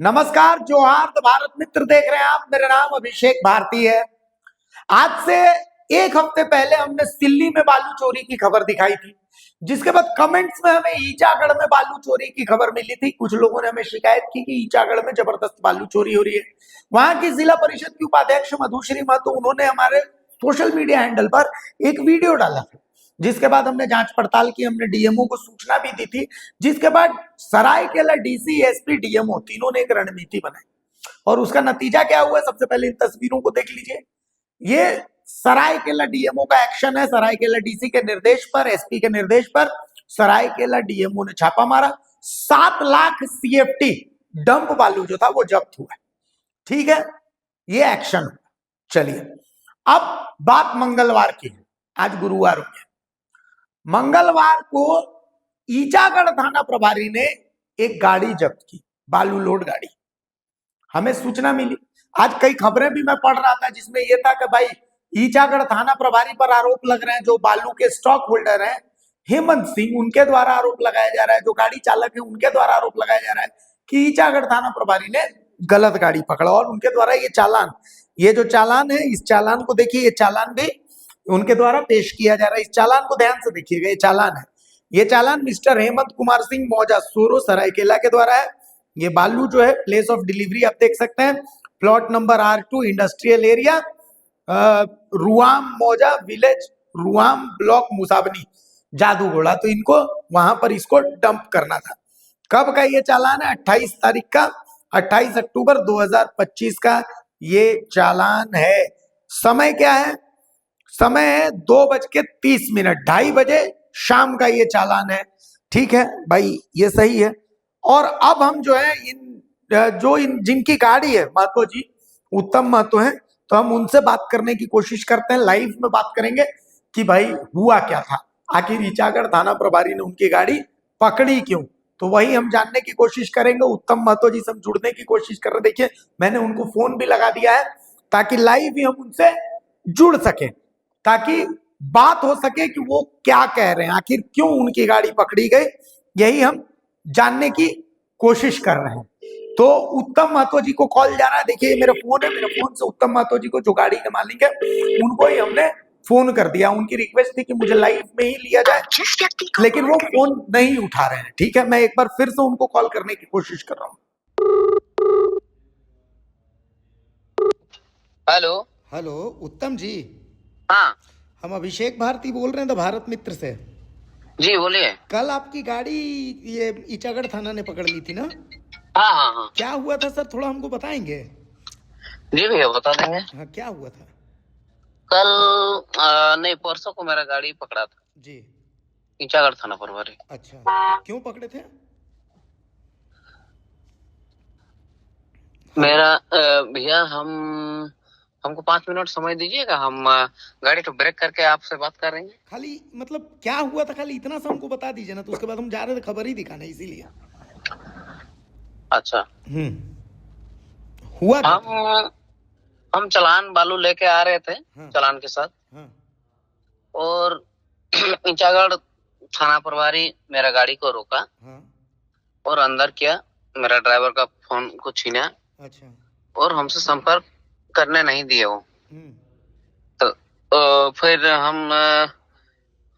नमस्कार, जोहार भारत मित्र देख रहे हैं आप। मेरा नाम अभिषेक भारती है। आज से एक हफ्ते पहले हमने सिल्ली में बालू चोरी की खबर दिखाई थी, जिसके बाद कमेंट्स में हमें ईचागढ़ में बालू चोरी की खबर मिली थी। कुछ लोगों ने हमें शिकायत की कि ईचागढ़ में जबरदस्त बालू चोरी हो रही है। वहां की जिला परिषद की उपाध्यक्ष मधुश्री महतो, उन्होंने हमारे सोशल मीडिया हैंडल पर एक वीडियो डाला था, जिसके बाद हमने जांच पड़ताल की, हमने डीएमओ को सूचना भी दी थी। जिसके बाद सरायकेला डीसी, एसपी, डीएमओ तीनों ने एक रणनीति बनाई और उसका नतीजा क्या हुआ, सबसे पहले इन तस्वीरों को देख लीजिए। ये सरायकेला डीएमओ का एक्शन है। सरायकेला डीसी के निर्देश पर, एसपी के निर्देश पर सरायकेला डीएमओ ने छापा मारा। 7 लाख सीएफटी डंप बालू जो था वो जब्त हुआ। ठीक है, ये एक्शन हुआ। चलिए, अब बात मंगलवार की है। आज गुरुवार हो गया। मंगलवार को ईचागढ़ थाना प्रभारी ने एक गाड़ी जब्त की, बालू लोड गाड़ी। हमें सूचना मिली, आज कई खबरें भी मैं पढ़ रहा था, जिसमें यह था कि भाई ईचागढ़ थाना प्रभारी पर आरोप लग रहे हैं, जो बालू के स्टॉक होल्डर हैं हेमंत सिंह, उनके द्वारा आरोप लगाया जा रहा है, जो गाड़ी चालक है उनके द्वारा आरोप लगाया जा रहा है कि ईचागढ़ थाना प्रभारी ने गलत गाड़ी पकड़ा। और उनके द्वारा ये जो चालान है, इस चालान को देखिए, ये चालान भी उनके द्वारा पेश किया जा रहा है। इस चालान को ध्यान से देखिएगा, ये चालान है। ये चालान मिस्टर हेमंत कुमार सिंह मौजा सोरो सरायकेला के द्वारा है। ये बालू जो है, प्लेस ऑफ डिलीवरी आप देख सकते हैं, plot number R2 industrial area, Ruam मौजा विलेज, रुआम ब्लॉक, मुसाबनी, जादूगोड़ा। तो इनको वहां पर इसको डंप करना था। कब का ये चालान है? 28 तारीख का, 28 अक्टूबर 2025 का ये चालान है। समय क्या है? समय है 2:30, 2:30 बजे शाम का ये चालान है। ठीक है भाई, ये सही है। और अब हम जो है जिनकी गाड़ी है, महतो जी, उत्तम महतो है, तो हम उनसे बात करने की कोशिश करते हैं। लाइव में बात करेंगे कि भाई हुआ क्या था, आखिर ईचागढ़ थाना प्रभारी ने उनकी गाड़ी पकड़ी क्यों, तो वही हम जानने की कोशिश करेंगे। उत्तम महतो जी से हम जुड़ने की कोशिश कर रहे। देखिए, मैंने उनको फोन भी लगा दिया है ताकि लाइव ही हम उनसे जुड़ सके, ताकि बात हो सके कि वो क्या कह रहे हैं, आखिर क्यों उनकी गाड़ी पकड़ी गई, यही हम जानने की कोशिश कर रहे हैं। तो उत्तम महतो जी को कॉल जा रहा है। देखिए, मेरा फोन है, मेरे फोन से उत्तम महतो जी को, जो गाड़ी के मालिक है, उनको ही हमने फोन कर दिया। उनकी रिक्वेस्ट थी कि मुझे लाइव में ही लिया जाए, लेकिन वो फोन नहीं उठा रहे हैं। ठीक है, मैं एक बार फिर से उनको कॉल करने की कोशिश कर रहा हूँ। हेलो हेलो, उत्तम जी। हाँ हम अभिषेक भारती बोल रहे हैं, द भारत मित्र से। जी बोलिए। कल आपकी गाड़ी ये ईचागढ़ थाना ने पकड़ ली थी ना? हाँ हाँ हाँ क्या हुआ था सर, थोड़ा हमको बताएंगे? जी भैया बता देंगे। हाँ, क्या हुआ था? कल नहीं, परसों को मेरा गाड़ी पकड़ा था जी। ईचागढ़ थाना प्रभारी। अच्छा, क्यों पकड़े थे? मेरा भैया हमको 5 मिनट समय दीजिएगा, हम गाड़ी को ब्रेक करके आपसे बात करेंगे। खाली मतलब क्या हुआ था, खाली इतना सा हमको बता दीजिए ना, तो उसके बाद हम जा रहे थे खबर ही दिखाने, इसीलिए। अच्छा, हुआ क्या था? हम चालान बालू लेके आ रहे थे। हाँ। चालान के साथ। हाँ। और ईचागढ़ थाना प्रभारी मेरा गाड़ी को रोका। हाँ। और अंदर किया, मेरा ड्राइवर का फोन को छीना। अच्छा। और हमसे संपर्क करने नहीं दिए वो। तो फिर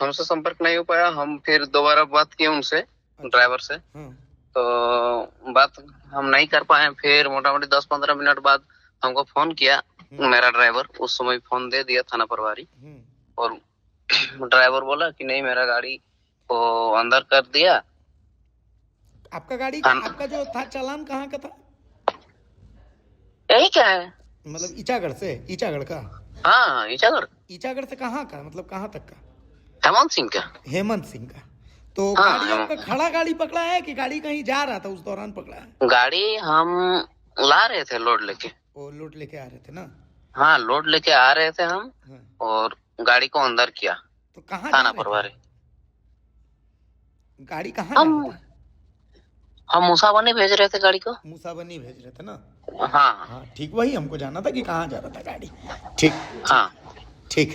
हमसे संपर्क नहीं हो पाया। हम फिर दोबारा बात किए उनसे। अच्छा। ड्राइवर से। तो बात हम नहीं कर पाए। फिर मोटा मोटी 10-15 मिनट बाद हमको फोन किया मेरा ड्राइवर। उस समय फोन दे दिया थाना प्रभारी। और ड्राइवर बोला कि नहीं, मेरा गाड़ी को अंदर कर दिया। आपका गाड़ी आपका जो था चालान कहाँ का था? यही क्या है, मतलब ईचागढ़ से? ईचागढ़ का? हाँ, ईचागढ़ से कहाँ का, मतलब कहाँ तक का? हेमंत सिंह का। हेमंत सिंह का। तो हाँ, गाड़ी आपका खड़ा गाड़ी पकड़ा है कि गाड़ी कहीं जा रहा था उस दौरान पकड़ा है? गाड़ी हम ला रहे थे लोड लेके। वो लोड लेके आ रहे थे ना? हाँ, लोड लेके आ रहे थे हम। हाँ। और गाड़ी को अंदर किया। तो कहाँ थाना प्रभारी? गाड़ी कहाँ हम मुसाबनी भेज रहे थे गाड़ी को। मुसाबनी भेज रहे थे ना? हाँ हाँ, ठीक, वही हमको जानना था कि कहाँ जा रहा था गाड़ी। ठीक। हाँ ठीक।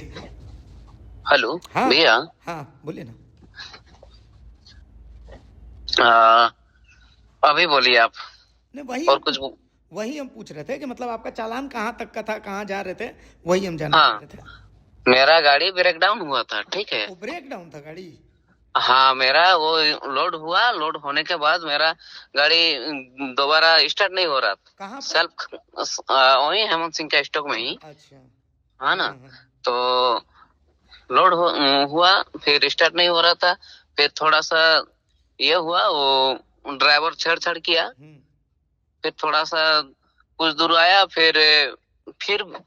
हेलो भैया। हाँ बोलिए ना। अभी बोलिए आप। नहीं, वही और हम कुछ वही हम पूछ रहे थे कि मतलब आपका चालान कहाँ तक का था, कहाँ जा रहे थे, वही हम जानना हाँ, चाह रहे थे। मेरा गाड़ी ब्रेक डाउन हुआ था, ठीक है। वो ब्रेक डाउन था गाड़ी? हाँ, मेरा वो लोड हुआ, लोड होने के बाद मेरा गाड़ी दोबारा स्टार्ट नहीं हो रहा था। कहाँ पर? सेल्फ वही हेमंत सिंह का स्टॉक में ही, अच्छा। हाँ ना। तो लोड हुआ, फिर स्टार्ट नहीं हो रहा था। फिर थोड़ा सा ये हुआ, वो ड्राइवर छेड़छाड़ किया। फिर थोड़ा सा कुछ दूर आया, फिर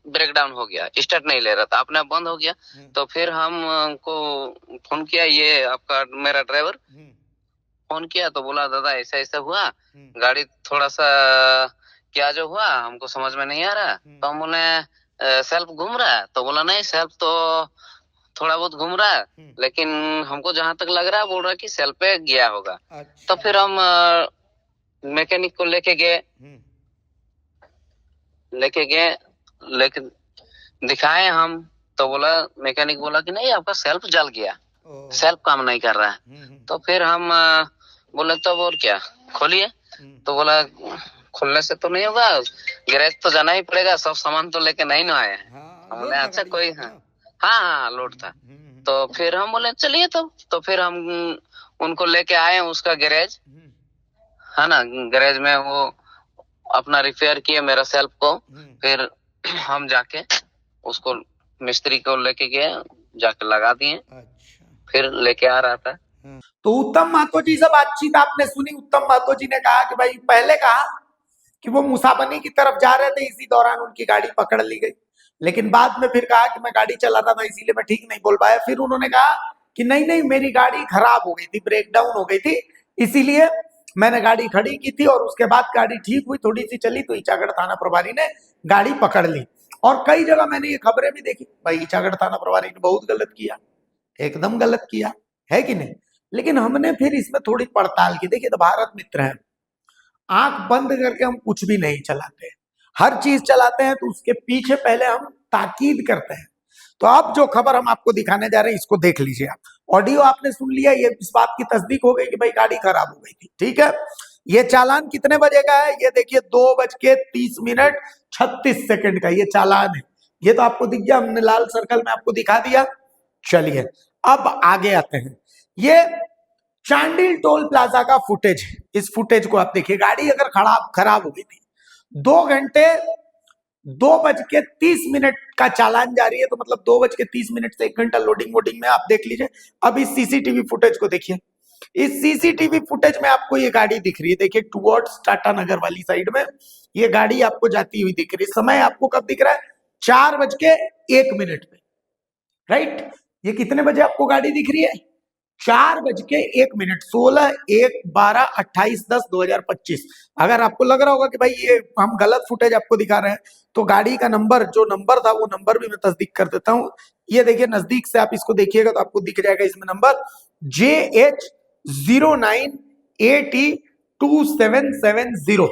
ब्रेक डाउन हो गया, स्टार्ट नहीं ले रहा था, अपने आप बंद हो गया। तो फिर हमको फोन किया, ये आपका मेरा ड्राइवर फोन किया, तो बोला दादा ऐसा ऐसा हुआ, गाड़ी थोड़ा सा क्या जो हुआ हमको समझ में नहीं आ रहा। तो हम बोले सेल्फ घूम रहा है? तो बोला नहीं, सेल्फ तो थोड़ा बहुत घूम रहा है, लेकिन हमको जहां तक लग रहा है बोल रहा है कि सेल्फ पे गया होगा। अच्छा। तो फिर हम मैकेनिक को लेके गए, लेके दिखाए हम। तो बोला, मैकेनिक बोला कि नहीं आपका सेल्फ जल गया, सेल्फ काम नहीं कर रहा है। तो फिर हम बोले तब और क्या, खोलिए। तो बोला खोलने से तो नहीं होगा, गैरेज तो जाना ही पड़ेगा, सब सामान तो लेके नहीं ना आए हैं। हम बोले अच्छा कोई, हाँ हाँ हाँ लोड था। तो फिर हम बोले चलिए तो फिर हम उनको लेके आए उसका गैरेज, है ना। गैरेज में वो अपना रिपेयर किए मेरा सेल्फ को। फिर हम जाके उसको मिस्त्री को लेके गए, जाके लगा दिए। अच्छा। फिर लेके आ रहा था। तो उत्तम महतो जी से बातचीत आपने सुनी। उत्तम महतो जी ने कहा कि भाई, पहले कहा कि वो मुसाबनी की तरफ जा रहे थे, इसी दौरान उनकी गाड़ी पकड़ ली गई। लेकिन बाद में फिर कहा कि मैं गाड़ी चला रहा था इसीलिए मैं ठीक नहीं बोल पाया। फिर उन्होंने कहा कि नहीं नहीं, मेरी गाड़ी खराब हो गई थी, ब्रेक डाउन हो गई थी, इसीलिए मैंने गाड़ी खड़ी की थी और उसके बाद गाड़ी ठीक हुई, थोड़ी सी चली तो ईचागढ़ थाना प्रभारी ने गाड़ी पकड़ ली। और कई जगह मैंने ये खबरें भी देखी, भाई ईचागढ़ थाना प्रभारी ने बहुत गलत किया, एकदम गलत किया, है कि नहीं। लेकिन हमने फिर इसमें थोड़ी पड़ताल की। देखिए, तो भारत मित्र है, आंख बंद करके हम कुछ भी नहीं चलाते, हर चीज चलाते हैं तो उसके पीछे पहले हम ताकीद करते हैं। तो अब जो खबर हम आपको दिखाने जा रहे हैं इसको देख लीजिए आप। ऑडियो आपने सुन लिया, ये इस बात की तस्दीक हो गई कि भाई गाड़ी खराब हो गई थी, ठीक है। ये चालान कितने बजे का है, ये देखिए 2:30 का ये चालान है। ये तो आपको दिख गया, हमने लाल सर्कल में आपको दिखा दिया। चलिए अब आगे आते हैं। ये चांडिल टोल प्लाजा का फुटेज है। इस फुटेज को आप देखिए, गाड़ी अगर खराब हो गई थी, 2:30 का चालान जारी है, तो मतलब 2:30 से 1 घंटा लोडिंग वोडिंग में आप देख लीजिए। अब इस सीसीटीवी फुटेज को देखिए। इस सीसीटीवी फुटेज में आपको ये गाड़ी दिख रही है, देखिए टुवर्ड्स टाटा नगर वाली साइड में ये गाड़ी आपको जाती हुई दिख रही है। समय आपको कब दिख रहा है, 4:01 पे, राइट। ये कितने बजे आपको गाड़ी दिख रही है, 4:01, 16/1/12/28/10/2025। अगर आपको लग रहा होगा कि भाई ये हम गलत फुटेज आपको दिखा रहे हैं, तो गाड़ी का नंबर, जो नंबर था वो नंबर भी मैं तस्दीक कर देता हूं। ये देखिए, नजदीक से आप इसको देखिएगा तो आपको दिख जाएगा इसमें नंबर JH09AT2770।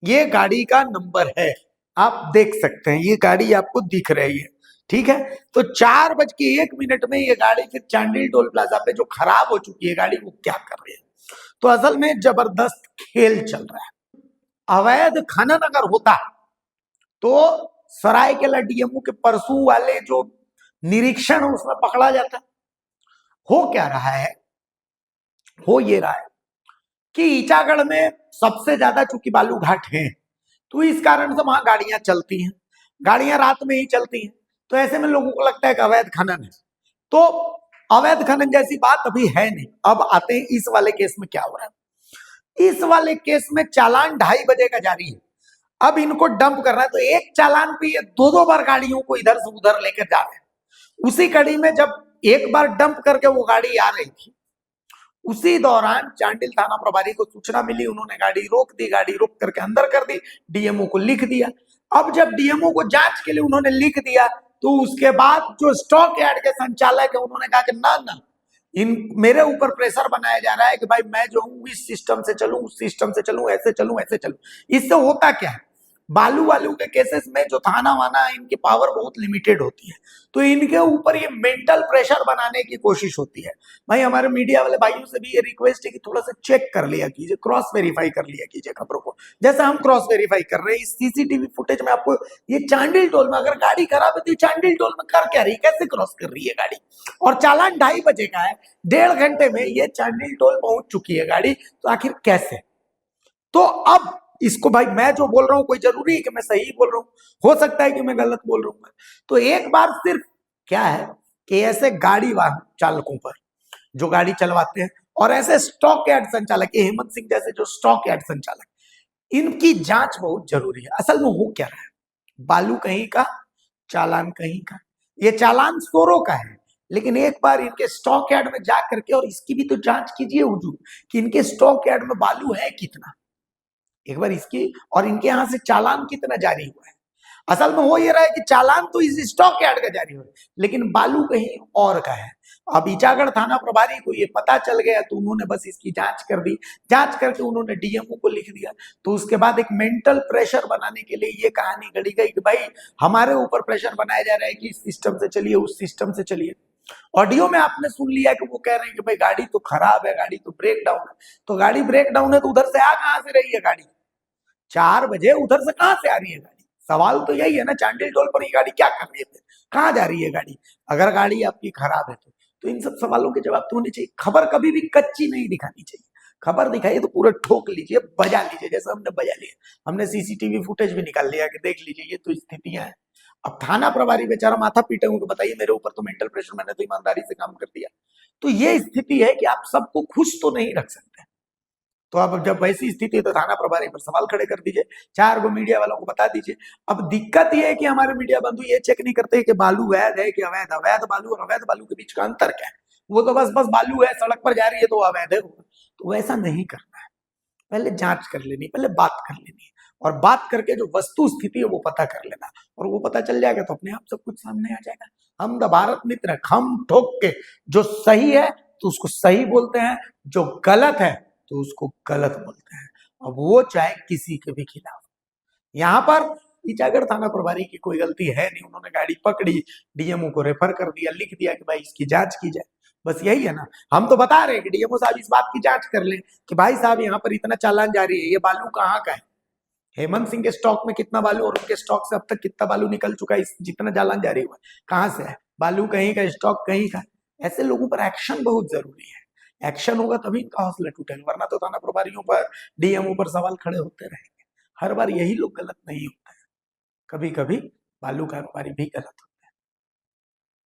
ये गाड़ी का नंबर है, आप देख सकते हैं, ये गाड़ी आपको दिख रही है, ठीक है। तो 4:01 में ये गाड़ी फिर चांडिल टोल प्लाजा पे जो खराब हो चुकी है गाड़ी, वो क्या कर रही है। तो असल में जबरदस्त खेल चल रहा है। अवैध खनन अगर होता तो सरायकेला डीएमओ के परसों वाले जो निरीक्षण है उसमें पकड़ा जाता। हो क्या रहा है, हो ये रहा है कि ईचागढ़ में सबसे ज्यादा चूंकि बालू घाट है, तो इस कारण से वहां गाड़ियां चलती हैं, गाड़ियां रात में ही चलती हैं। तो ऐसे में लोगों को लगता है कि अवैध खनन है। तो अवैध खनन जैसी बात अभी है नहीं। अब आते हैं इस वाले केस में क्या हो रहा है। इस वाले केस में चालान 2:30 बजे का जारी है। अब इनको डंप करना है, तो एक चालान पे ये 2-2 बार गाड़ियों को इधर से उधर लेकर जा रहे हैं। उसी कड़ी में जब एक बार डंप करके वो गाड़ी आ रही थी, उसी दौरान चांडिल थाना प्रभारी को सूचना मिली, उन्होंने गाड़ी रोक दी, गाड़ी रोक करके अंदर कर दी, डीएमओ को लिख दिया। अब जब डीएमओ को जांच के लिए उन्होंने लिख दिया, तो उसके बाद जो स्टॉक यार्ड के संचालक है उन्होंने कहा कि ना, इन मेरे ऊपर प्रेशर बनाया जा रहा है कि भाई मैं जो हूं इस सिस्टम से चलूं, उस सिस्टम से चलूं, ऐसे चलूं, ऐसे चलूं। इससे होता क्या है, बालू वालू के केसेस में जो थाना वाना इनकी पावर बहुत लिमिटेड होती है, तो इनके ऊपर ये मेंटल प्रेशर बनाने की कोशिश होती है। भाई हमारे मीडिया वाले भाइयों से भी ये रिक्वेस्ट है कि थोड़ा सा चेक कर लिया कीजिए, क्रॉस वेरीफाई कर लिया कीजिए खबरों को, जैसे हम क्रॉस वेरीफाई कर रहे हैं। इस सीसीटीवी फुटेज में आपको ये चांडिल टोल में अगर गाड़ी खराब है तो ये चांडिल टोल में कर क्या रही है, कैसे क्रॉस कर रही है गाड़ी, और चालान 2:30 बजे का है, 1.5 घंटे में ये चांडिल टोल पहुंच चुकी है गाड़ी, तो आखिर कैसे? तो अब इसको भाई मैं जो बोल रहा हूं कोई जरूरी है कि मैं सही बोल रहा हूं, हो सकता है कि मैं गलत बोल रहा हूं। तो एक बार सिर्फ क्या है कि ऐसे गाड़ी वाहन चालकों पर जो गाड़ी चलवाते हैं और ऐसे स्टॉक यार्ड संचालक, हेमंत सिंह जैसे जो स्टॉक यार्ड संचालक, इनकी जांच बहुत जरूरी है। असल में हो क्या रहा है, बालू कहीं का, चालान कहीं का। ये चालान सोरो का है, लेकिन एक बार इनके स्टॉक यार्ड में जा करके और इसकी भी तो जांच कीजिए हुजूर कि इनके स्टॉक यार्ड में बालू है कितना, एक बार इसकी, और इनके यहां से चालान कितना जारी हुआ है। असल में हो ये रहा है कि चालान तो इस स्टॉक यार्ड का जारी हो रहा है, लेकिन बालू कहीं और का है। अब ईचागढ़ थाना प्रभारी को ये पता चल गया तो उन्होंने बस इसकी जांच कर दी, जांच करके उन्होंने डीएमओ को लिख दिया। तो उसके बाद एक मेंटल प्रेशर बनाने के लिए ये कहानी गढ़ी गई कि भाई हमारे ऊपर प्रेशर बनाया जा रहा है कि इस सिस्टम से चलिए, उस सिस्टम से चलिए। ऑडियो में आपने सुन लिया कि वो कह रहे हैं कि भाई गाड़ी तो खराब है, गाड़ी तो ब्रेक डाउन है। तो गाड़ी ब्रेक डाउन है तो उधर से आ कहां से रही है गाड़ी? 4 बजे उधर से कहां से आ रही है गाड़ी? सवाल तो यही है ना, चांडिल टोल पर ये गाड़ी क्या कर रही है, फिर कहां जा रही है गाड़ी? अगर गाड़ी आपकी खराब है तो इन सब सवालों के जवाब तो होने चाहिए। खबर कभी भी कच्ची नहीं दिखानी चाहिए, खबर दिखाइए तो पूरा ठोक लीजिए, बजा लीजिए, जैसे हमने बजा लिया। हमने सीसीटीवी फुटेज भी निकाल लिया कि देख लीजिए ये तो स्थितियां हैं। अब थाना प्रभारी बेचारा माथा पीटे होंगे, बताइए मेरे ऊपर तो मेंटल प्रेशर, मैंने तो ईमानदारी से काम कर दिया। तो ये स्थिति है कि आप सबको खुश तो नहीं रख सकते। तो अब जब वैसी स्थिति है तो थाना प्रभारी पर सवाल खड़े कर दीजिए, 4 गो मीडिया वालों को बता दीजिए। अब दिक्कत ये है कि हमारे मीडिया बंधु ये चेक नहीं करते कि बालू वैध है कि अवैध। अवैध बालू और अवैध बालू के बीच का अंतर क्या है? वो तो बस बालू है, सड़क पर जा रही है तो अवैध है। तो वैसा नहीं करना है, पहले जांच कर लेनी, पहले बात कर लेनी है, और बात करके जो वस्तु स्थिति है वो पता कर लेना, और वो पता चल जाएगा तो अपने आप सब कुछ सामने आ जाएगा। हम द भारत मित्र खम ठोक के, जो सही है तो उसको सही बोलते हैं, जो गलत है तो उसको गलत बोलते हैं, अब वो चाहे किसी के भी खिलाफ। यहां पर ईचागढ़ थाना प्रभारी की कोई गलती है नहीं, उन्होंने गाड़ी पकड़ी, डीएमओ को रेफर कर दिया, लिख दिया कि भाई इसकी जांच की जाए, बस यही है ना। हम तो बता रहे हैं कि डीएमओ साहब इस बात की जांच कर लें कि भाई साहब यहाँ पर इतना चालान जारी है, ये बालू कहाँ का है, हेमंत सिंह के स्टॉक में कितना बालू और उनके स्टॉक से अब तक कितना बालू निकल चुका है, जितना चालान जारी हुआ है कहाँ से है, बालू कहीं का, स्टॉक कहीं का। ऐसे लोगों पर एक्शन बहुत जरूरी है, एक्शन होगा तभी इनका हौसला टूटेगा, वरना तो थाना प्रभारियों पर, डीएमओ पर सवाल खड़े होते रहेंगे। हर बार यही लोग गलत नहीं होते हैं, कभी कभी बालू कारोबारी भी गलत होते हैं।